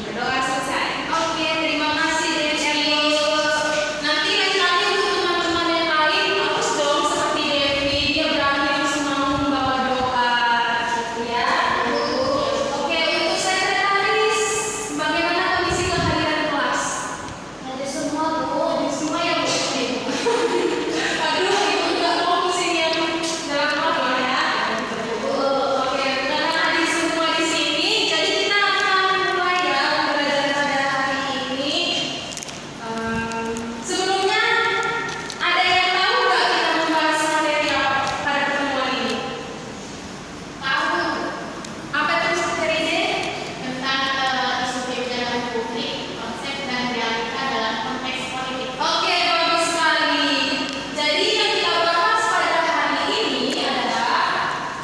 Berdoa selesai. Oke, terima kasih Devi. Nanti lain kali untuk teman-teman yang lain harus dong seperti Devi, dia berani langsung mau membawa doa, ya. Oke, untuk sekretaris, bagaimana kondisi kehadiran kelas? Ada semua Bu. Semua yang positif. Aduh, itu nggak fokus ini yang dalam apa ya? Oke, karena adik semua di sini, jadi kita akan mulai ya belajar pada hari ini. Sebelumnya, ada yang tahu nggak kita membahas materi apa pada pertemuan ini? Tahu Apa itu materinya? tentang isu kebijakan publik, konsep dan realita dalam konteks politik. Oke, bagus sekali. Jadi yang kita bahas pada hari ini adalah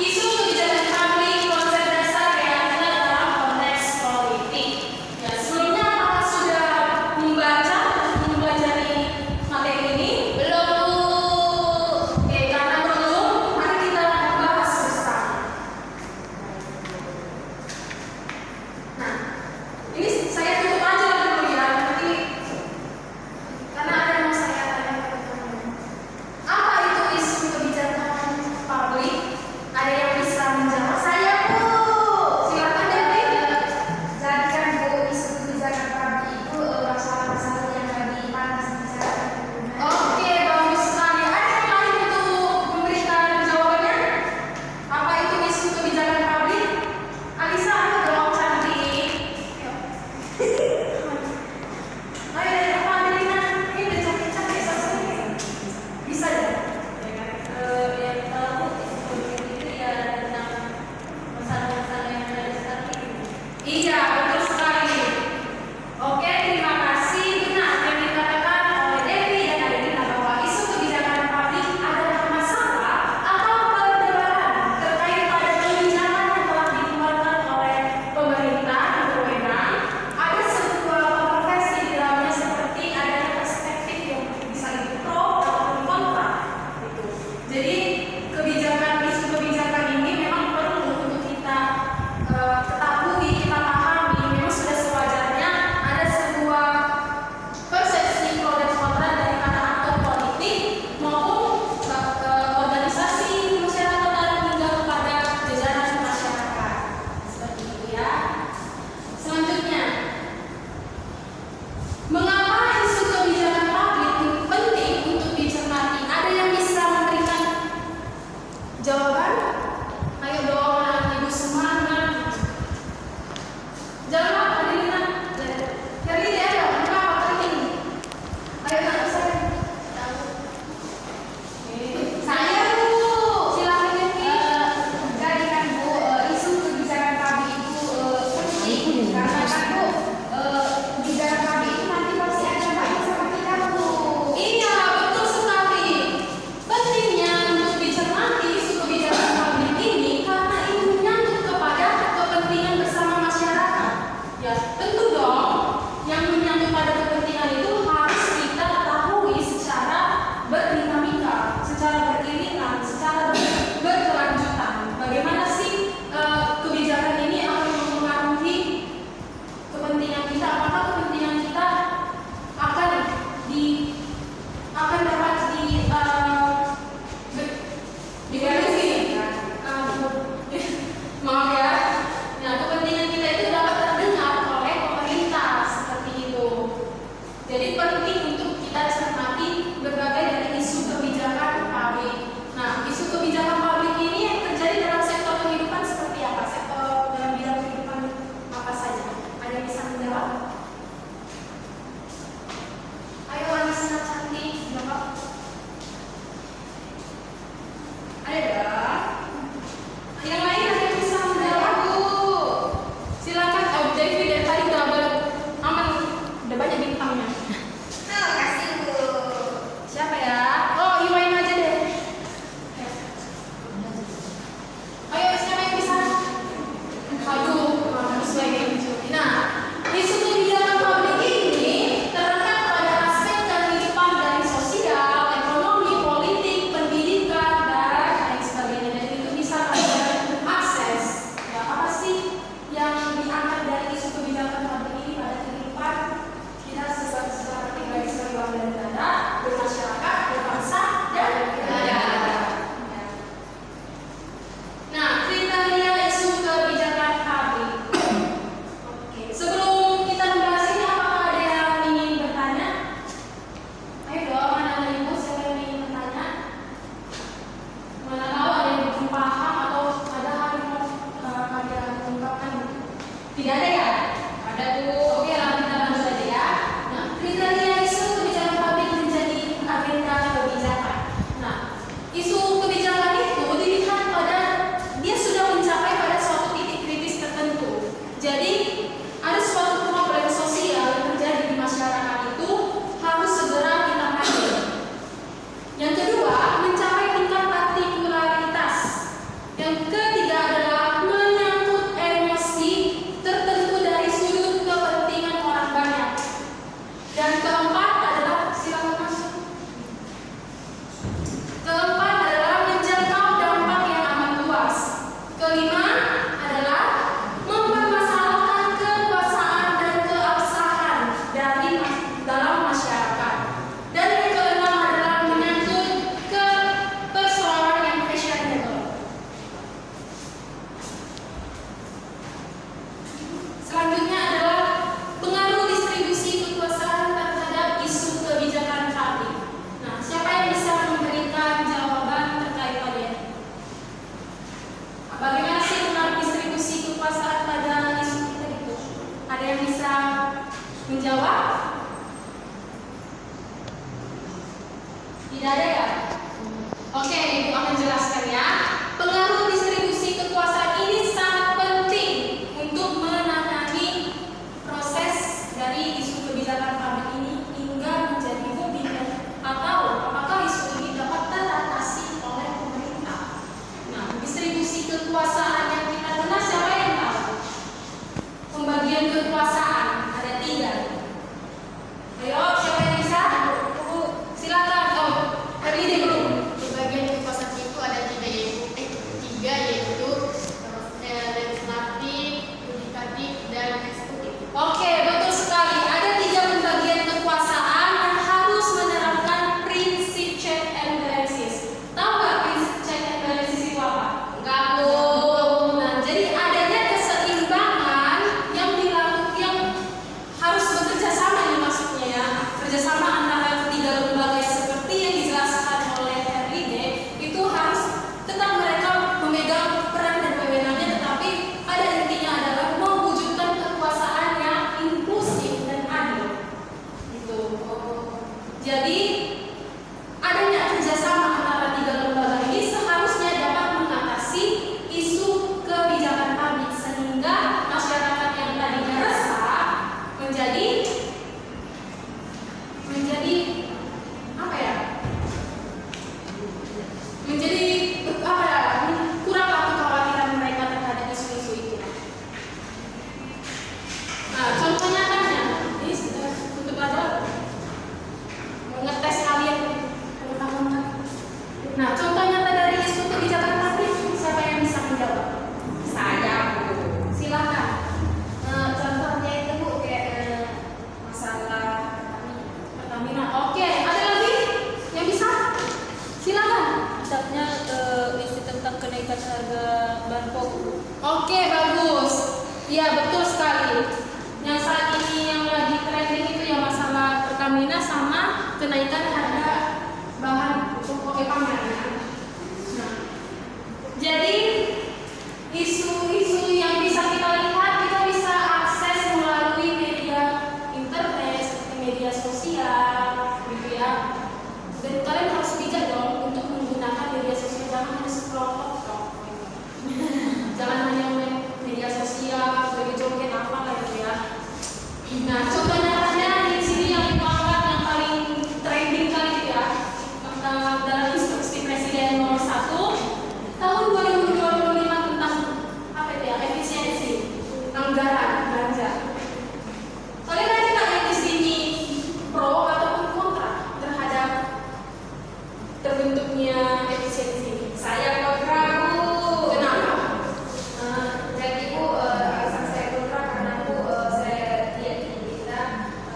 isu kebijakan publik, konsep dasar realita dalam konteks politik. Ya, sebelumnya apakah sudah membaca atau mempelajari materi ini? Belum Bu. Oke, karena belum, mari kita bahas bersama. Nah, ini saya tutup aja dulu ya, nanti karena ada yang mau saya tanya ke teman-teman. Apa itu isu kebijakan publik? Ada yang bisa menjawab? Saya Bu. Silakan Devi. Jadi kan Bu, isu kebijakan publik itu masalah-masalah yang lagi panas dibicarakan di dunia. Oke, bagus sekali. Ada yang lain untuk memberikan jawabannya? Apa itu isu kebijakan publik? Alisa, ayo dong cantik. Ayo, apa Adelina? Ini udah cantik-cantik sosoknya. Bisa ya? Yang tahu isu politik itu ya tentang masalah-masalah yang ada sekarang ini. Iya, betul sekali. Oke, terima kasih. Benar yang dikatakan oleh Devi dan Adelina bahwa isu kebijakan publik adalah masalah atau perdebatan terkait pada kebijakan yang telah dikeluarkan oleh pemerintah yang berwenang. Ada sebuah kontroversi di dalamnya seperti adanya perspektif yang bisa itu pro ataupun kontra. Gitu. Jadi isu kebijakan ini memang perlu untuk kita ketahui, kita pahami Tidak ada ya? Ada Bu. Oke, lalu kita lanjut aja ya. Nah, kriteria isu kebijakan publik menjadi agenda kebijakan. Nah, isu kebijakan itu dilihat pada dia sudah mencapai pada suatu titik kritis tertentu. Jadi, ada suatu problem sosial yang terjadi di masyarakat itu harus segera ditangani. Yang kedua, mencapai tingkat partikularlitas. Yang ketiga adalah menyangkut emosi tertentu dari sudut kepentingan orang banyak. Dan keempat adalah silakan masuk. Keempat adalah menjangkau dampak yang amat luas. Kelima adalah mempermasalahkan kekuasaan dan keabsahan dari dalam masyarakat. Dan yang keenam adalah menyangkut ke persoalan yang fashionable. Selanjutnya adalah pengaruh distribusi kekuasaan terhadap isu kebijakan publik. Nah, siapa yang bisa memberikan jawaban terkait pada ini? Bagaimana sih pengaruh distribusi kekuasaan pada isu kita itu? Ada yang bisa menjawab? Tidak ada ya? Oke, Ibu akan jelaskan ya. Pengaruh distribusi kekuasaan ini sangat penting untuk menangani proses dari isu kebijakan publik ini hingga menjadi publik, atau apakah isu ini dapat teratasi oleh pemerintah. Nah, distribusi kekuasaan yang kita kenal siapa yang tahu? Pembagian kekuasaan ada 3. Ayo, siapa yang bisa? Silakan. Oh, Herlina dulu. Bagian kekuasaan itu ada 3 yaitu legislatif, yudikatif, dan eksekutif. Oke, betul sekali. Ada 3 pembagian kekuasaan yang harus menerapkan prinsip check and balances. Tahu nggak prinsip check and balances itu apa? Enggak Bu. Nah, jadi adanya keseimbangan yang harus bekerja sama nih maksudnya ya. Kerjasama antara 3 lembaga seperti yang dijelaskan oleh Herlina itu harus tetap mereka memegang peran dan wewenangnya, tetapi ada intinya adalah mewujudkan kekuasaan yang inklusif dan adil. Gitu. Jadi adanya kerjasama antara 3 lembaga ini seharusnya dapat mengatasi isu kebijakan publik sehingga masyarakat yang tadinya resah menjadi apa ya? Menjadi apa ya? Kuranglah kekhawatiran mereka terhadap isu-isu itu. Nah, contoh nyatanya ini sudah tutup aja. Mau ngetes kalian pengetahuan. Nah, contoh nyata dari isu kebijakan publik siapa yang bisa menjawab? Saya Bu. Silakan. Contohnya itu Bu kayak masalah Pertamina. Oke, ada lagi yang bisa? Silakan. Misalnya isu tentang kenaikan harga bahan pokok. Oke, bagus. Iya, betul sekali. Yang saat ini yang lagi trending itu ya masalah Pertamina sama kenaikan harga bahan pokok pangan. Nah, jadi isu-isu yang bisa kita lihat, kita bisa akses melalui media internet seperti media sosial, gitu ya. Dan kalian harus bijak dong untuk menggunakan media sosial, jangan hanya scroll TikTok. Jangan hanya main media sosial, joget-joget apa lah gitu ya. Nah, contoh nyatanya di sini yang diangkat yang paling trending kali itu ya, dalam instruksi Presiden nomor 1 tahun 2025 tentang apa itu ya, efisiensi anggaran belanja. Kalian ada nggak yang di sini pro ataupun kontra terhadap terbentuknya efisiensi? saya kontra Bu. Kenapa? Jadi Bu, alasan saya kontra karena Bu, saya lihat di kita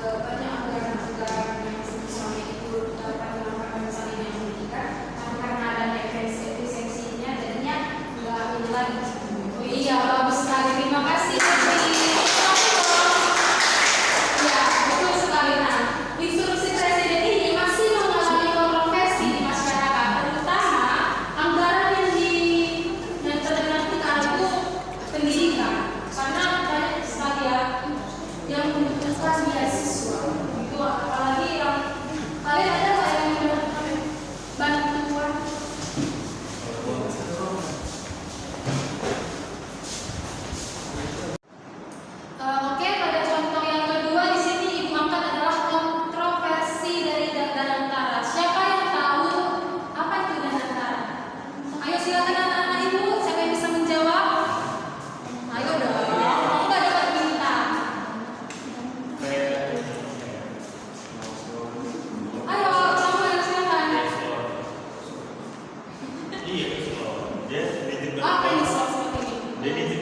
banyak anggaran-anggaran yang selama itu pada misalnya yang pendidikan, tapi karena adanya efisiensinya jadinya nggak ini lagi. Oh iya, bagus sekali. Terima kasih.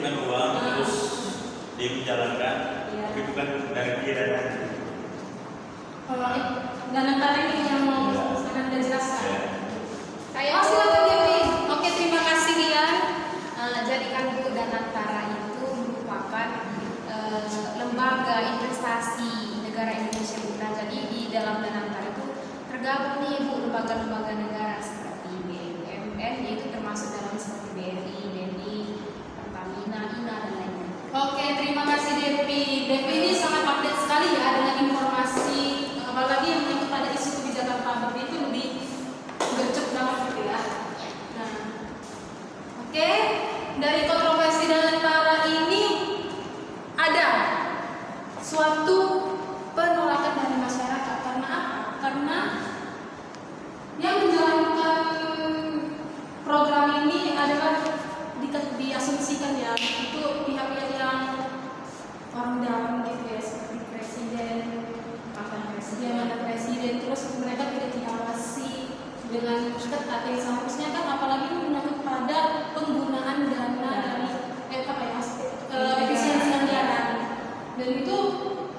mengirimkan uang terus dia menjalankan, Iya. tapi bukan dari dia dan Dan antara ini yang mau Iya. Anda jelaskan. ya. Saya Oh, silakan Devi. Oke, terima kasih Rian. Jadi kan Bu, Danantara itu merupakan lembaga investasi negara Indonesia Putra. Jadi di dalam Danantara itu tergabung nih Bu lembaga-lembaga negara seperti BUMN, yaitu termasuk dalam seperti BRI, BNI, Pertamina, INA dan lainnya. Oke, terima kasih Devi. Devi ini sangat update sekali ya dengan informasi, apalagi yang menyangkut pada isu kebijakan publik itu lebih gercep banget gitu ya. Nah, oke, dari kontroversi Danantara ini ada suatu penolakan dari masyarakat karena apa? Karena yang menjalankan program ini adalah diasumsikan ya itu pihak-pihak yang orang dalam gitu ya, seperti presiden, mantan presiden, terus mereka tidak diawasi dengan ketat. Yang seharusnya kan apalagi menyangkut pada penggunaan dana dari efisiensi anggaran, dan itu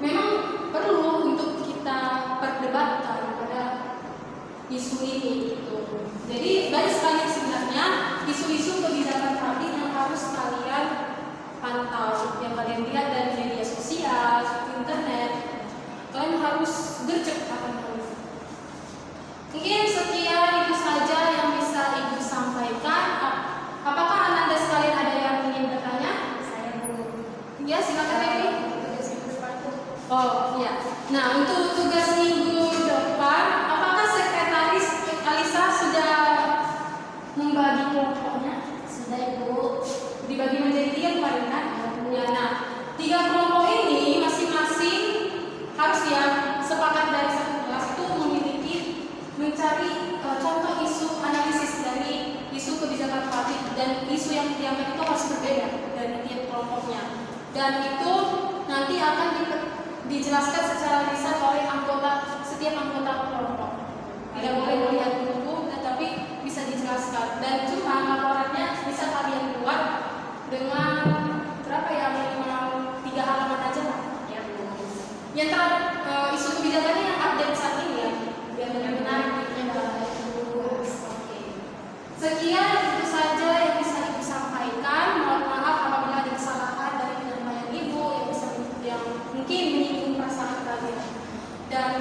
memang perlu untuk kita perdebatkan pada isu ini gitu. Jadi banyak sekali sebenarnya isu-isu kebijakan publik yang harus kalian pantau, yang kalian lihat dari media sosial, internet. Kalian harus gercep akan hal itu. Mungkin sekian itu saja yang bisa Ibu sampaikan. Apakah Ananda sekalian ada yang ingin bertanya? Saya Bu. Ya, silakan Devi. Tugas minggu depan Bu. Oh iya. Nah, untuk tugas minggu depan, apakah sekretaris Alisa sudah membagi kelompoknya? Sudah Ibu. Dibagi menjadi 3 kemarin kan? Ya, nah, 3 kelompok ini masing-masing harus ya sepakat dari satu kelas itu memiliki mencari contoh isu analisis dari isu kebijakan publik, dan isu yang diangkat itu harus berbeda dari tiap kelompoknya, dan itu nanti akan dijelaskan secara lisan oleh setiap anggota kelompok. Tidak boleh melihat buku, tetapi bisa dijelaskan, dan cuma laporannya bisa kalian buat dengan berapa ya, minimal 3 halaman aja lah. Ya Bu. Yang isu kebijakannya yang update saat ini ya, biar lebih menarik yang Oke. Sekian itu saja yang bisa Ibu sampaikan. Mohon maaf apabila ada kesalahan dari penyampaian Ibu yang mungkin menyinggung perasaan kalian. Dan